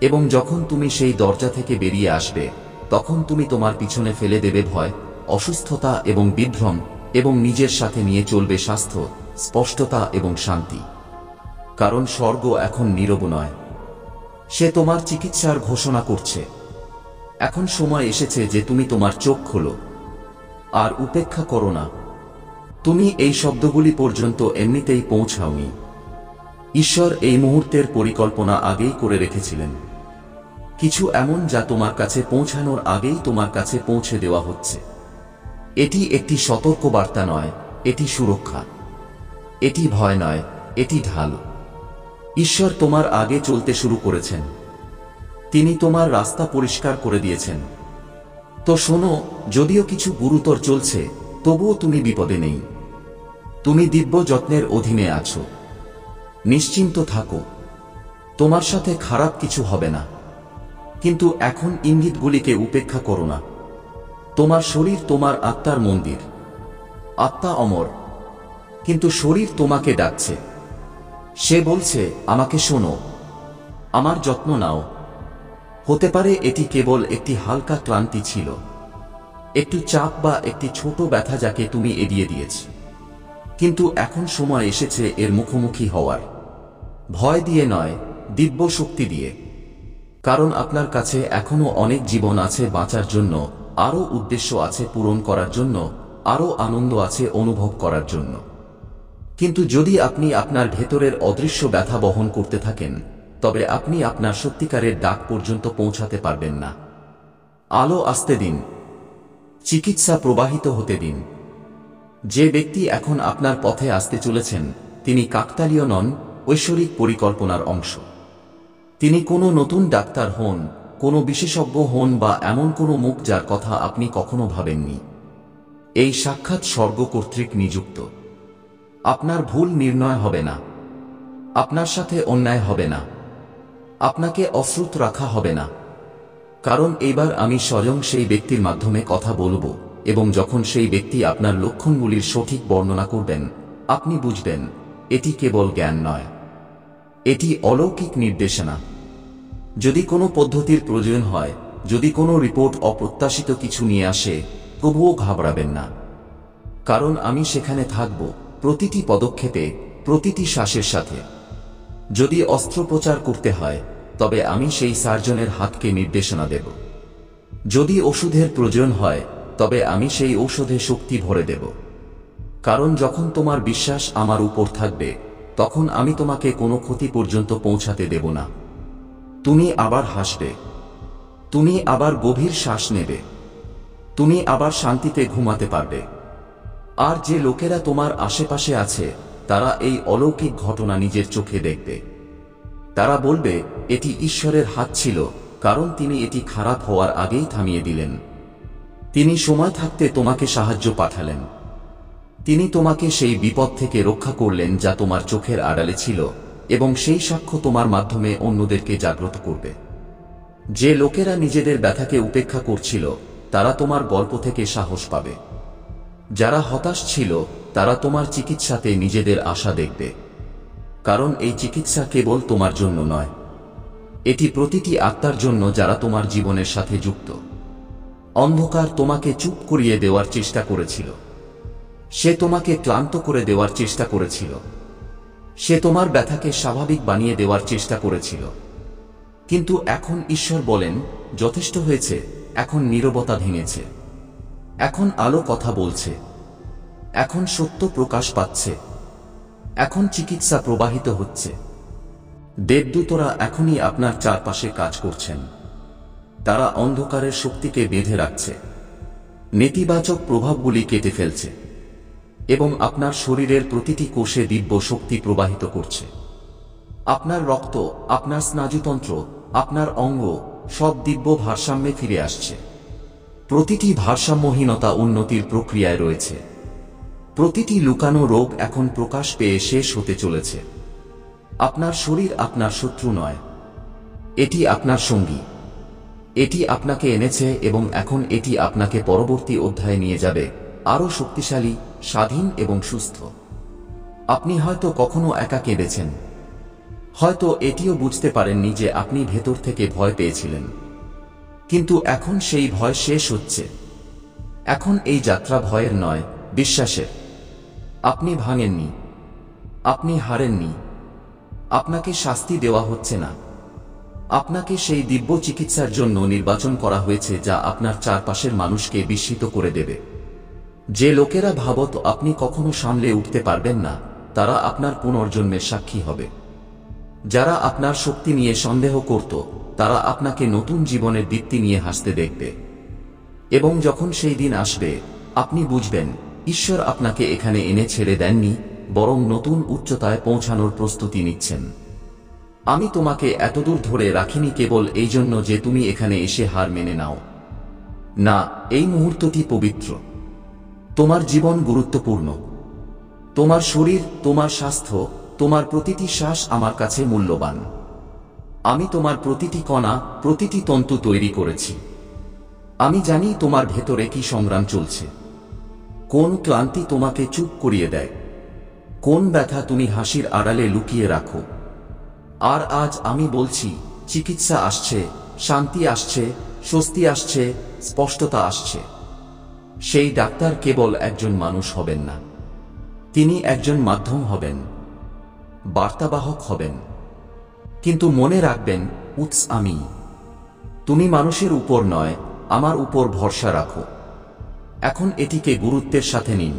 এবং যখন তুমি সেই দরজা থেকে বেরিয়ে আসবে, তখন তুমি তোমার পিছনে ফেলে দেবে ভয়, অসুস্থতা এবং বিভ্রম, এবং নিজের সাথে নিয়ে চলবে স্বাস্থ্য, স্পষ্টতা এবং শান্তি। কারণ স্বর্গ এখন নীরব নয়, সে তোমার চিকিৎসার ঘোষণা করছে। এখন সময় এসেছে যে তুমি তোমার চোখ খোলো, আর উপেক্ষা করো না। তুমি এই শব্দগুলি পর্যন্ত এমনিতেই পৌঁছাওনি। ঈশ্বর এই মুহূর্তের পরিকল্পনা আগেই করে রেখেছিলেন। কিছু এমন যা তোমার কাছে পৌঁছানোর আগেই তোমার কাছে পৌঁছে দেওয়া হচ্ছে। এটি একটি সতর্কবার্তা নয়, এটি সুরক্ষা। এটি ভয় নয়, এটি ঢাল। ঈশ্বর তোমার আগে চলতে শুরু করেছেন, তিনি তোমার রাস্তা পরিষ্কার করে দিয়েছেন। তো শোনো, যদিও কিছু গুরুতর চলছে, তবুও তুমি বিপদে নেই। তুমি দিব্য যত্নের অধীনে আছো। নিশ্চিন্ত থাকো, তোমার সাথে খারাপ কিছু হবে না। কিন্তু এখন ইঙ্গিতগুলিকে উপেক্ষা করো না। তোমার শরীর তোমার আত্মার মন্দির। আত্মা অমর, কিন্তু শরীর তোমাকে ডাকছে। সে বলছে, আমাকে শোনো, আমার যত্ন নাও। হতে পারে এটি কেবল একটি হালকা ক্লান্তি ছিল, একটু চাপ বা একটি ছোট ব্যথা যাকে তুমি এড়িয়ে দিয়েছ। কিন্তু এখন সময় এসেছে এর মুখোমুখি হওয়ার। ভয় দিয়ে নয়, দিব্য শক্তি দিয়ে। কারণ আপনার কাছে এখনো অনেক জীবন আছে বাঁচার জন্য, আরও উদ্দেশ্য আছে পূরণ করার জন্য, আরও আনন্দ আছে অনুভব করার জন্য। কিন্তু যদি আপনি আপনার ভেতরের অদৃশ্য ব্যথা বহন করতে থাকেন, তবে আপনি আপনার সত্যিকারের ডাক পর্যন্ত পৌঁছাতে পারবেন না। আলো আসতে দিন, চিকিৎসা প্রবাহিত হতে দিন। যে ব্যক্তি এখন আপনার পথে আসতে চলেছেন, তিনি কাকতালীয় নন, ঐশ্বরিক পরিকল্পনার অংশ। তিনি কোনো নতুন ডাক্তার হন, কোনো বিশেষজ্ঞ হন বা এমন কোনো মুখ যার কথা আপনি কখনো ভাবেননি। এই সাক্ষাৎ স্বর্গ কর্তৃক নিযুক্ত। আপনার ভুল নির্ণয় হবে না, আপনার সাথে অন্যায় হবে না, আপনাকে অশ্রুত রাখা হবে না। কারণ এবার আমি স্বয়ং সেই ব্যক্তির মাধ্যমে কথা বলবো, এবং যখন সেই ব্যক্তি আপনার লক্ষণগুলির সঠিক বর্ণনা করবেন, আপনি বুঝবেন এটি কেবল জ্ঞান নয়, এটি অলৌকিক নির্দেশনা। যদি কোনো পদ্ধতির প্রয়োজন হয়, যদি কোনো রিপোর্ট অপ্রত্যাশিত কিছু নিয়ে আসে, তবুও ঘাবড়াবেন না। কারণ আমি সেখানে থাকব, প্রতিটি পদক্ষেপে, প্রতিটি শ্বাসের সাথে। যদি অস্ত্রোপচার করতে হয়, তবে আমি সেই সার্জনের হাতকে নির্দেশনা দেব। যদি ওষুধের প্রয়োজন হয়, তবে আমি সেই ঔষধে শক্তি ভরে দেব। কারণ যখন তোমার বিশ্বাস আমার উপর থাকবে, তখন আমি তোমাকে কোনো ক্ষতি পর্যন্ত পৌঁছাতে দেব না। তুমি আবার হাসবে, তুমি আবার গভীর শ্বাস নেবে, তুমি আবার শান্তিতে ঘুমাতে পারবে। আর যে লোকেরা তোমার আশেপাশে আছে, তারা এই অলৌকিক ঘটনা নিজের চোখে দেখবে। তারা বলবে, এটি ঈশ্বরের হাত ছিল, কারণ তিনি এটি খারাপ হওয়ার আগেই থামিয়ে দিলেন। তিনি সময় থাকতে তোমাকে সাহায্য পাঠালেন। তিনি তোমাকে সেই বিপদ থেকে রক্ষা করলেন যা তোমার চোখের আড়ালে ছিল, এবং সেই সাক্ষ্য তোমার মাধ্যমে অন্যদেরকে জাগ্রত করবে। যে লোকেরা নিজেদের ব্যথাকে উপেক্ষা করছিল, তারা তোমার গল্প থেকে সাহস পাবে। যারা হতাশ ছিল, তারা তোমার চিকিৎসাতে নিজেদের আশা দেখবে। কারণ এই চিকিৎসা কেবল তোমার জন্য নয়, এটি প্রতিটি আত্মার জন্য যারা তোমার জীবনের সাথে যুক্ত। অন্ধকার তোমাকে চুপ করিয়ে দেওয়ার চেষ্টা করেছিল, সে তোমাকে ক্লান্ত করে দেওয়ার চেষ্টা করেছিল, সে তোমার ব্যথাকে স্বাভাবিক বানিয়ে দেওয়ার চেষ্টা করেছিল। কিন্তু এখন ঈশ্বর বলেন, যথেষ্ট হয়েছে। এখন নীরবতা ভেঙেছে, এখন আলো কথা বলছে, এখন সত্য প্রকাশ পাচ্ছে, এখন চিকিৎসা প্রবাহিত হচ্ছে। দেবদূতরা এখনই আপনার চারপাশে কাজ করছেন। তারা অন্ধকারের শক্তিকে বেঁধে রাখছে, নেতিবাচক প্রভাবগুলি কেটে ফেলছে, এবং আপনার শরীরের প্রতিটি কোষে দিব্য শক্তি প্রবাহিত করছে। আপনার রক্ত, আপনার স্নায়ুতন্ত্র, আপনার অঙ্গ সব দিব্য ভারসাম্যে ফিরে আসছে। প্রতিটি ভারসাম্যহীনতা উন্নতির প্রক্রিয়ায় রয়েছে। প্রতিটি লুকানো রোগ এখন প্রকাশ পেয়ে শেষ হতে চলেছে। আপনার শরীর আপনার শত্রু নয়, এটি আপনার সঙ্গী। এটি আপনাকে এনেছে এবং এখন এটি আপনাকে পরবর্তী অধ্যায়ে নিয়ে যাবে, আরও শক্তিশালী, স্বাধীন এবং সুস্থ। আপনি হয়তো কখনো একা কেঁদেছেন, হয়তো এটিও বুঝতে পারেননি যে আপনি ভেতর থেকে ভয় পেয়েছিলেন। কিন্তু এখন সেই ভয় শেষ হচ্ছে। এখন এই যাত্রা ভয়ের নয়, বিশ্বাসের। আপনি ভাঙেননি, আপনি হারেননি, আপনাকে শাস্তি দেওয়া হচ্ছে না। আপনাকে সেই দিব্য চিকিৎসার জন্য নির্বাচন করা হয়েছে যা আপনার চারপাশের মানুষকে বিস্মিত করে দেবে। যে লোকেরা ভাবত আপনি কখনো সামলে উঠতে পারবেন না, তারা আপনার পুনর্জন্মের সাক্ষী হবে। যারা আপনার শক্তি নিয়ে সন্দেহ করত, তারা আপনাকে নতুন জীবনের দীপ্তি নিয়ে হাসতে দেখবে। এবং যখন সেই দিন আসবে, আপনি বুঝবেন ঈশ্বর আপনাকে এখানে এনে ছেড়ে দেননি, বরং নতুন উচ্চতায় পৌঁছানোর প্রস্তুতি নিচ্ছেন। আমি তোমাকে এতদূর ধরে রাখিনি কেবল এই জন্য যে তুমি এখানে এসে হার মেনে নাও। না, এই মুহূর্তটি পবিত্র। তোমার জীবন গুরুত্বপূর্ণ। তোমার শরীর, তোমার স্বাস্থ্য, তোমার প্রতিটি শ্বাস আমার কাছে মূল্যবান। আমি তোমার প্রতিটি কণা, প্রতিটি তন্তু তৈরি করেছি। আমি জানি তোমার ভেতরে কি সংগ্রাম চলছে, কোন ক্লান্তি তোমাকে চুপ করিয়ে দেয়, কোন ব্যথা তুমি হাসির আড়ালে লুকিয়ে রাখো। আর আজ আমি বলছি, চিকিৎসা আসছে, শান্তি আসছে, স্বস্তি আসছে, স্পষ্টতা আসছে। সেই ডাক্তার কেবল একজন মানুষ হবেন না, তিনি একজন মাধ্যম হবেন, বার্তাবাহক হবেন। কিন্তু মনে রাখবেন, উৎস আমি। তুমি মানুষের উপর নয়, আমার উপর ভরসা রাখো। এখন এটিকে গুরুত্বের সাথে নিন।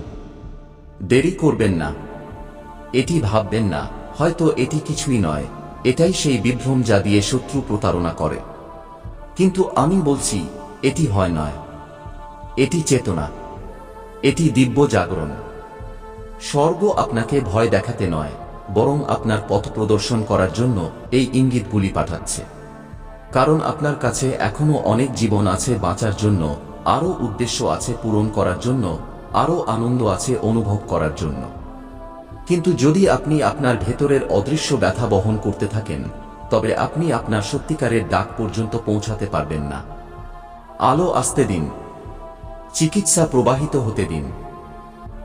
দেরি করবেন না। এটি ভাববেন না হয়তো এটি কিছুই নয়, এটাই সেই বিভ্রম যা দিয়ে শত্রু প্রতারণা করে। কিন্তু আমি বলছি এটি হয় নয়, এটি চেতনা, এটি দিব্য জাগরণ। স্বর্গ আপনাকে ভয় দেখাতে নয়, বরং আপনার পথ প্রদর্শন করার জন্য এই ইঙ্গিতগুলি পাঠাচ্ছে। কারণ আপনার কাছে এখনো অনেক জীবন আছে বাঁচার জন্য, আরও উদ্দেশ্য আছে পূরণ করার জন্য, আরও আনন্দ আছে অনুভব করার জন্য। কিন্তু যদি আপনি আপনার ভেতরের অদৃশ্য ব্যথা বহন করতে থাকেন, তবে আপনি আপনার সত্যিকারের ডাক পর্যন্ত পৌঁছাতে পারবেন না। আলো আসতে দিন, চিকিৎসা প্রবাহিত হতে দিন।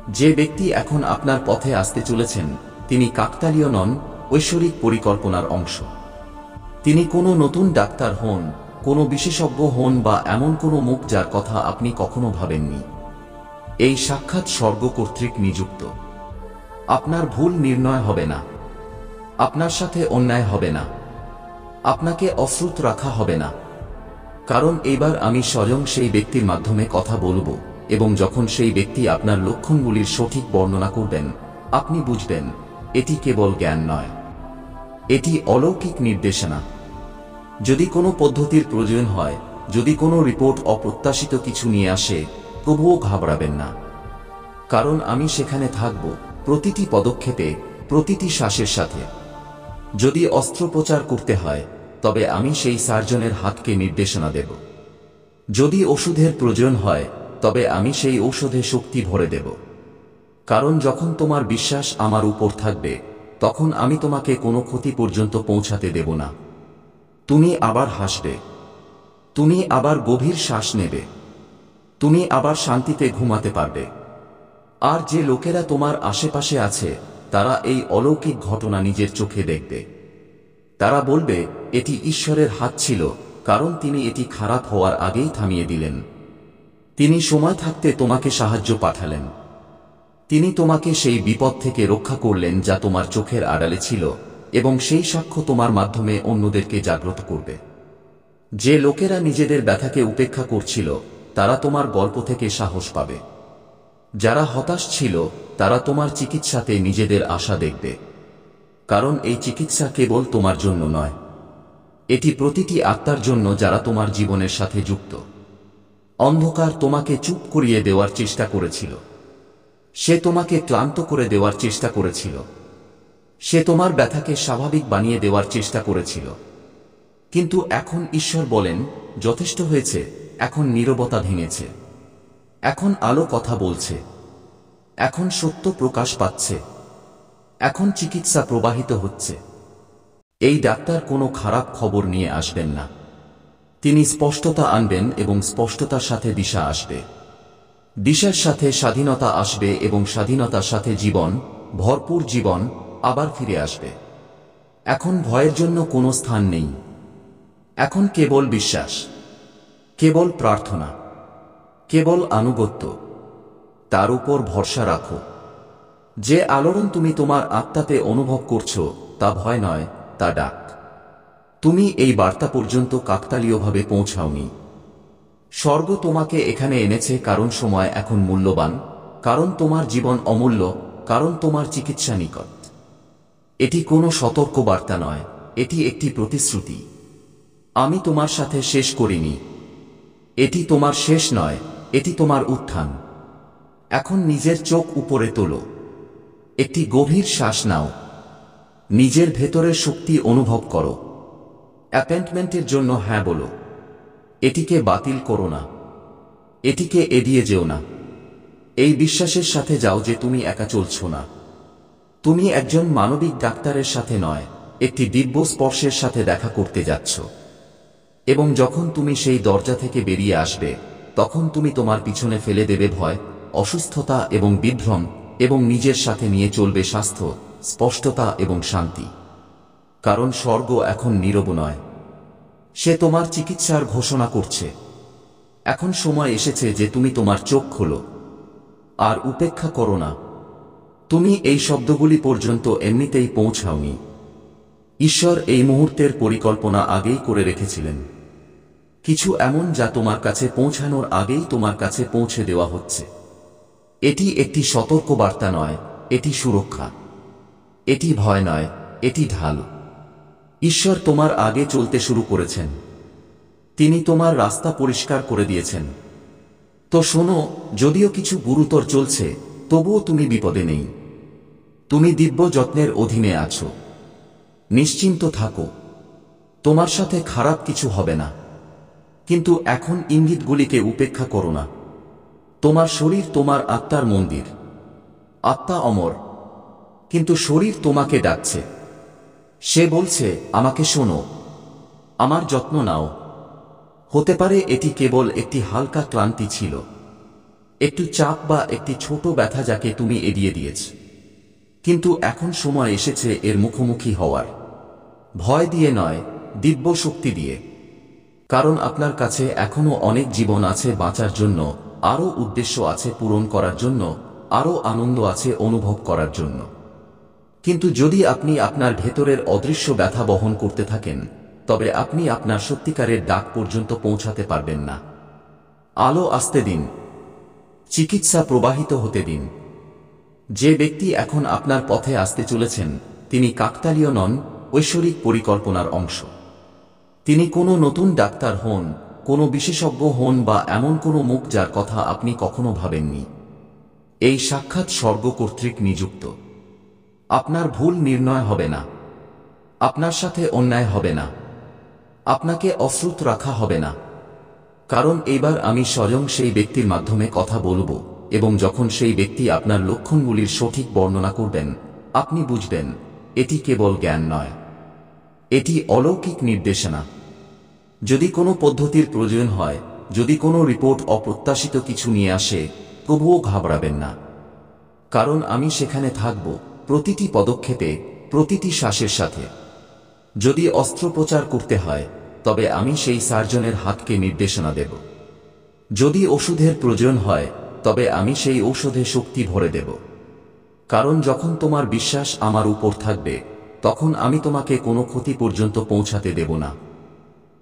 যে ব্যক্তি এখন আপনার পথে আসতে চলেছেন, তিনি কাকতালীয় নন, ঐশ্বরিক পরিকল্পনার অংশ। তিনি কোনো নতুন ডাক্তার হন, কোনো বিশেষজ্ঞ হন বা এমন কোনো মুখ যার কথা আপনি কখনো ভাবেননি। এই সাক্ষাৎ স্বর্গ কর্তৃক নিযুক্ত। আপনার ভুল নির্ণয় হবে না, আপনার সাথে অন্যায় হবে না, আপনাকে অশ্রুত রাখা হবে না। কারণ এবার আমি স্বয়ং সেই ব্যক্তির মাধ্যমে কথা বলবো, এবং যখন সেই ব্যক্তি আপনার লক্ষণগুলির সঠিক বর্ণনা করবেন, আপনি বুঝবেন এটি কেবল জ্ঞান নয়, এটি অলৌকিক নির্দেশনা। যদি কোনো পদ্ধতির প্রয়োজন হয়, যদি কোনো রিপোর্ট অপ্রত্যাশিত কিছু নিয়ে আসে, তবুও ঘাবড়াবেন না। কারণ আমি সেখানে থাকব, প্রতিটি পদক্ষেপে, প্রতিটি শ্বাসের সাথে। যদি অস্ত্রোপচার করতে হয়, তবে আমি সেই সার্জনের হাতকে নির্দেশনা দেব। যদি ওষুধের প্রয়োজন হয়, তবে আমি সেই ঔষধে শক্তি ভরে দেব। কারণ যখন তোমার বিশ্বাস আমার উপর থাকবে, তখন আমি তোমাকে কোনো ক্ষতি পর্যন্ত পৌঁছাতে দেব না। তুমি আবার হাসবে, তুমি আবার গভীর শ্বাস নেবে, তুমি আবার শান্তিতে ঘুমাতে পারবে। আর যে লোকেরা তোমার আশেপাশে আছে, তারা এই অলৌকিক ঘটনা নিজের চোখে দেখবে। তারা বলবে এটি ঈশ্বরের হাত ছিল, কারণ তিনি এটি খারাপ হওয়ার আগেই থামিয়ে দিলেন। তিনি সময় থাকতে তোমাকে সাহায্য পাঠালেন। তিনি তোমাকে সেই বিপদ থেকে রক্ষা করলেন যা তোমার চোখের আড়ালে ছিল, এবং সেই সাক্ষ্য তোমার মাধ্যমে অন্যদেরকে জাগ্রত করবে। যে লোকেরা নিজেদের ব্যথাকে উপেক্ষা করছিল, তারা তোমার গল্প থেকে সাহস পাবে। যারা হতাশ ছিল, তারা তোমার চিকিৎসাতে নিজেদের আশা দেখবে। কারণ এই চিকিৎসা কেবল তোমার জন্য নয়, এটি প্রতিটি আত্মার জন্য যারা তোমার জীবনের সাথে যুক্ত। অন্ধকার তোমাকে চুপ করিয়ে দেওয়ার চেষ্টা করেছিল, সে তোমাকে ক্লান্ত করে দেওয়ার চেষ্টা করেছিল, সে তোমার ব্যথাকে স্বাভাবিক বানিয়ে দেওয়ার চেষ্টা করেছিল। কিন্তু এখন ঈশ্বর বলেন, যথেষ্ট হয়েছে। এখন নীরবতা ভেঙেছে, এখন আলো কথা বলছে, এখন সত্য প্রকাশ পাচ্ছে, এখন চিকিৎসা প্রবাহিত হচ্ছে। এই ডাক্তার কোনো খারাপ খবর নিয়ে আসবেন না, তিনি স্পষ্টতা আনবেন, এবং স্পষ্টতার সাথে দিশা আসবে। দিশার সাথে স্বাধীনতা আসবে, এবং স্বাধীনতার সাথে জীবন, ভরপুর জীবন আবার ফিরে আসবে। এখন ভয়ের জন্য কোনো স্থান নেই, এখন কেবল বিশ্বাস, কেবল প্রার্থনা, কেবল আনুগত্য। তার উপর ভরসা রাখো। যে আলোড়ন তুমি তোমার আত্মাতে অনুভব করছো, তা ভয় নয়, তা ডাক। তুমি এই বার্তা পর্যন্ত কাকতালীয়ভাবে পৌঁছাওনি। স্বর্গ তোমাকে এখানে এনেছে কারণ সময় এখন মূল্যবান, কারণ তোমার জীবন অমূল্য, কারণ তোমার চিকিৎসা নিকট। এটি কোনো সতর্ক বার্তা নয়, এটি একটি প্রতিশ্রুতি। আমি তোমার সাথে শেষ করিনি। এটি তোমার শেষ নয়, এটি তোমার উত্থান। এখন নিজের চোখ উপরে তোলো, একটি গভীর শ্বাস নাও, নিজের ভেতরের শক্তি অনুভব করো। অ্যাপয়েন্টমেন্টের জন্য হ্যাঁ বলো। এটিকে বাতিল করো না, এটিকে এড়িয়ে যেও না। এই বিশ্বাসের সাথে যাও যে তুমি একা চলছো না। তুমি একজন মানবিক ডাক্তারের সাথে নয়, একটি দিব্য স্পর্শের সাথে দেখা করতে যাচ্ছ। এবং যখন তুমি সেই দরজা থেকে বেরিয়ে আসবে, তখন তুমি তোমার পিছনে ফেলে দেবে ভয়, অসুস্থতা এবং বিভ্রম, এবং নিজের সাথে নিয়ে চলবে স্বাস্থ্য, স্পষ্টতা এবং শান্তি। কারণ স্বর্গ এখন নীরব নয়, সে তোমার চিকিৎসার ঘোষণা করছে। এখন সময় এসেছে যে তুমি তোমার চোখ খোলো, আর উপেক্ষা করো না। তুমি এই শব্দগুলি পর্যন্ত এমনিতেই পৌঁছাওনি। ঈশ্বর এই মুহূর্তের পরিকল্পনা আগেই করে রেখেছিলেন। কিছু এমন যা তোমার কাছে পৌঁছানোর আগেই তোমার কাছে পৌঁছে দেওয়া হচ্ছে। এটি একটি সতর্কবার্তা নয়, এটি সুরক্ষা। এটি ভয় নয়, এটি ঢাল। ঈশ্বর তোমার আগে চলতে শুরু করেছেন। তিনি তোমার রাস্তা পরিষ্কার করে দিয়েছেন। তো শোনো, যদিও কিছু গুরুতর চলছে, তবুও তুমি বিপদে নেই। তুমি দিব্য যত্নের অধীনে আছো। নিশ্চিন্ত থাকো, তোমার সাথে খারাপ কিছু হবে না। কিন্তু এখন ইঙ্গিতগুলিকে উপেক্ষা করো না। তোমার শরীর তোমার আত্মার মন্দির। আত্মা অমর, কিন্তু শরীর তোমাকে ডাকছে। সে বলছে, আমাকে শোনো, আমার যত্ন নাও। হতে পারে এটি কেবল একটি হালকা ক্লান্তি ছিল, একটু চাপ বা একটি ছোট ব্যথা যাকে তুমি এড়িয়ে দিয়েছ। কিন্তু এখন সময় এসেছে এর মুখোমুখি হওয়ার। ভয় দিয়ে নয়, দিব্য শক্তি দিয়ে। কারণ আপনার কাছে এখনো অনেক জীবন আছে বাঁচার জন্য, আরও উদ্দেশ্য আছে পূরণ করার জন্য, আরও আনন্দ আছে অনুভব করার জন্য। কিন্তু যদি আপনি আপনার ভেতরের অদৃশ্য ব্যথা বহন করতে থাকেন, তবে আপনি আপনার সত্যিকারের ডাক পর্যন্ত পৌঁছাতে পারবেন না। আলো আসতে দিন, চিকিৎসা প্রবাহিত হতে দিন। যে ব্যক্তি এখন আপনার পথে আসতে চলেছেন, তিনি কাকতালীয় নন, ঐশ্বরিক পরিকল্পনার অংশ। তিনি কোনো নতুন ডাক্তার হন, কোনো বিশেষজ্ঞ হন বা এমন কোনো মুখ যার কথা আপনি কখনো ভাবেননি। এই সাক্ষাৎ স্বর্গ কর্তৃক নিযুক্ত। আপনার ভুল নির্ণয় হবে না, আপনার সাথে অন্যায় হবে না, আপনাকে অশ্রুত রাখা হবে না। কারণ এবার আমি স্বয়ং সেই ব্যক্তির মাধ্যমে কথা বলবো, এবং যখন সেই ব্যক্তি আপনার লক্ষণগুলির সঠিক বর্ণনা করবেন, আপনি বুঝবেন এটি কেবল জ্ঞান নয়, এটি অলৌকিক নির্দেশনা। যদি কোনো পদ্ধতির প্রয়োজন হয়, যদি কোনো রিপোর্ট অপ্রত্যাশিত কিছু নিয়ে আসে, তবুও ঘাবড়াবেন না। কারণ আমি সেখানে থাকব, প্রতিটি পদক্ষেপে, প্রতিটি শ্বাসের সাথে। যদি অস্ত্রোপচার করতে হয়, তবে আমি সেই সার্জনের হাতকে নির্দেশনা দেব। যদি ওষুধের প্রয়োজন হয়, তবে আমি সেই ঔষধে শক্তি ভরে দেব। কারণ যখন তোমার বিশ্বাস আমার উপর থাকবে, তখন আমি তোমাকে কোনো ক্ষতি পর্যন্ত পৌঁছাতে দেব না।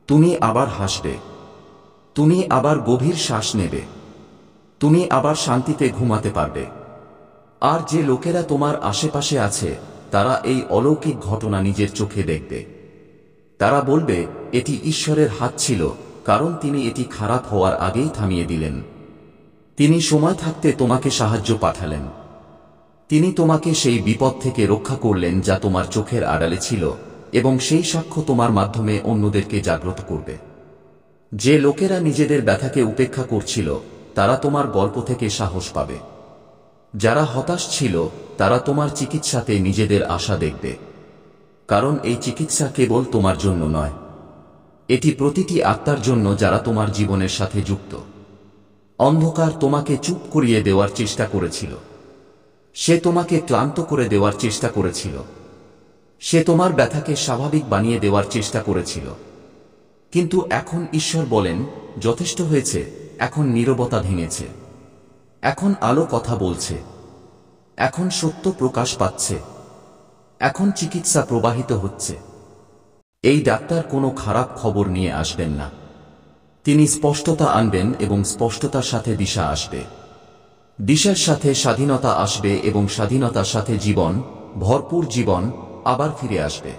তুমি আবার হাসবে, তুমি আবার গভীর শ্বাস নেবে, তুমি আবার শান্তিতে ঘুমাতে পারবে। আর যে লোকেরা তোমার আশেপাশে আছে, তারা এই অলৌকিক ঘটনা নিজের চোখে দেখবে। তারা বলবে, এটি ঈশ্বরের হাত ছিল, কারণ তিনি এটি খারাপ হওয়ার আগেই থামিয়ে দিলেন। তিনি সময় থাকতে তোমাকে সাহায্য পাঠালেন। তিনি তোমাকে সেই বিপদ থেকে রক্ষা করলেন যা তোমার চোখের আড়ালে ছিল, এবং সেই সাক্ষ্য তোমার মাধ্যমে অন্যদেরকে জাগ্রত করবে। যে লোকেরা নিজেদের ব্যথাকে উপেক্ষা করছিল, তারা তোমার গল্প থেকে সাহস পাবে। যারা হতাশ ছিল, তারা তোমার চিকিৎসাতে নিজেদের আশা দেখবে। কারণ এই চিকিৎসা কেবল তোমার জন্য নয়, এটি প্রতিটি আত্মার জন্য যারা তোমার জীবনের সাথে যুক্ত। অন্ধকার তোমাকে চুপ করিয়ে দেওয়ার চেষ্টা করেছিল, সে তোমাকে ক্লান্ত করে দেওয়ার চেষ্টা করেছিল, সে তোমার ব্যথাকে স্বাভাবিক বানিয়ে দেওয়ার চেষ্টা করেছিল। কিন্তু এখন ঈশ্বর বলেন, যথেষ্ট হয়েছে। এখন নীরবতা ভেঙেছে, এখন আলো কথা বলছে, এখন সত্য প্রকাশ পাচ্ছে, এখন চিকিৎসা প্রবাহিত হচ্ছে। এই ডাক্তার কোনো খারাপ খবর নিয়ে আসবেন না, তিনি স্পষ্টতা আনবেন এবং স্পষ্টতার সাথে দিশা আসবে। দিশার সাথে স্বাধীনতা আসবে এবং স্বাধীনতার সাথে জীবন, ভরপুর জীবন আবার ফিরে আসবে।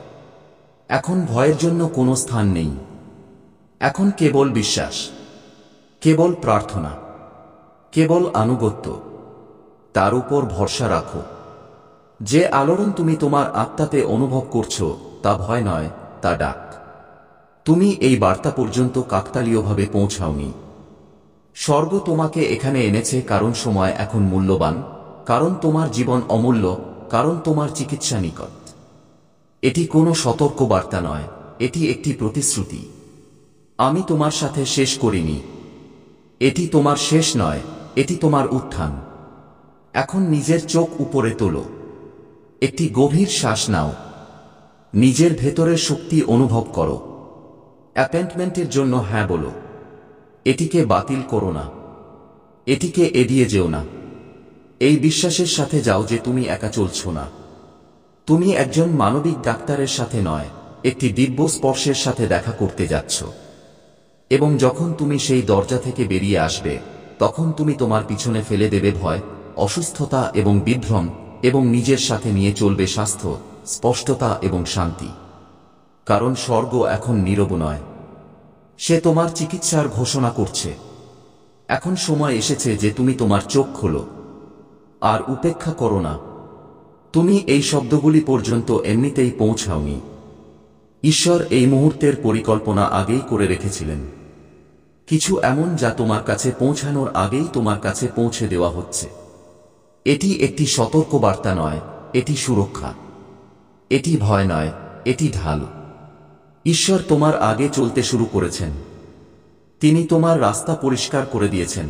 এখন ভয়ের জন্য কোনো স্থান নেই, এখন কেবল বিশ্বাস, কেবল প্রার্থনা, কেবল আনুগত্য। তার উপর ভরসা রাখো। যে আলোড়ন তুমি তোমার আত্মাতে অনুভব করছো, তা ভয় নয়, তা ডাক। তুমি এই বার্তা পর্যন্ত কাকতালীয়ভাবে পৌঁছাওনি। স্বর্গ তোমাকে এখানে এনেছে কারণ সময় এখন মূল্যবান, কারণ তোমার জীবন অমূল্য, কারণ তোমার চিকিৎসা নিকট। এটি কোনো সতর্ক বার্তা নয়, এটি একটি প্রতিশ্রুতি। আমি তোমার সাথে শেষ করিনি। এটি তোমার শেষ নয়, এটি তোমার উত্থান। এখন নিজের চোখ উপরে তোলো, একটি গভীর শ্বাস নাও, নিজের ভেতরের শক্তি অনুভব করো। অ্যাপয়েন্টমেন্টের জন্য হ্যাঁ বলো। এটিকে বাতিল করো না, এটিকে এড়িয়ে যেও না। এই বিশ্বাসের সাথে যাও যে তুমি একা চলছো না। তুমি একজন মানবিক ডাক্তারের সাথে নয়, একটি দিব্য স্পর্শের সাথে দেখা করতে যাচ্ছ। এবং যখন তুমি সেই দরজা থেকে বেরিয়ে আসবে তখন তুমি তোমার পিছনে ফেলে দেবে ভয়, অসুস্থতা এবং বিভ্রম, এবং নিজের সাথে নিয়ে চলবে স্বাস্থ্য, স্পষ্টতা এবং শান্তি। কারণ স্বর্গ এখন নীরব নয়, সে তোমার চিকিৎসার ঘোষণা করছে। এখন সময় এসেছে যে তুমি তোমার চোখ খোলো আর উপেক্ষা করো না। তুমি এই শব্দগুলি পর্যন্ত এমনিতেই পৌঁছাওনি। ঈশ্বর এই মুহূর্তের পরিকল্পনা আগেই করে রেখেছিলেন। কিছু এমন যা তোমার কাছে পৌঁছানোর আগেই তোমার কাছে পৌঁছে দেওয়া হচ্ছে। এটি একটি সতর্কবার্তা নয়, এটি সুরক্ষা। এটি ভয় নয়, এটি ঢাল। ঈশ্বর তোমার আগে চলতে শুরু করেছেন। তিনি তোমার রাস্তা পরিষ্কার করে দিয়েছেন।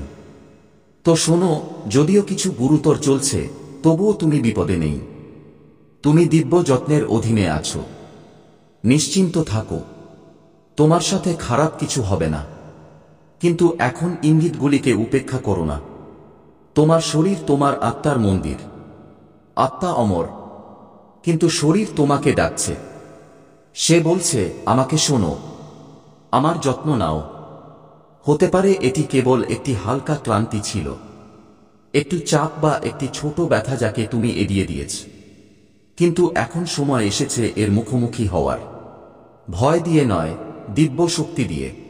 তো শোনো, যদিও কিছু গুরুতর চলছে, তবুও তুমি বিপদে নেই। তুমি দিব্য যত্নের অধীনে আছো। নিশ্চিন্ত থাকো, তোমার সাথে খারাপ কিছু হবে না। কিন্তু এখন ইঙ্গিতগুলিকে উপেক্ষা করো না। তোমার শরীর তোমার আত্মার মন্দির। আত্মা অমর, কিন্তু শরীর তোমাকে ডাকছে। সে বলছে, আমাকে শোনো, আমার যত্ন নাও। হতে পারে এটি কেবল একটি হালকা ক্লান্তি ছিল, একটু চাপ বা একটি ছোট ব্যথা যাকে তুমি এড়িয়ে দিয়েছ। কিন্তু এখন সময় এসেছে এর মুখোমুখি হওয়ার। ভয় দিয়ে নয়, দিব্য শক্তি দিয়ে।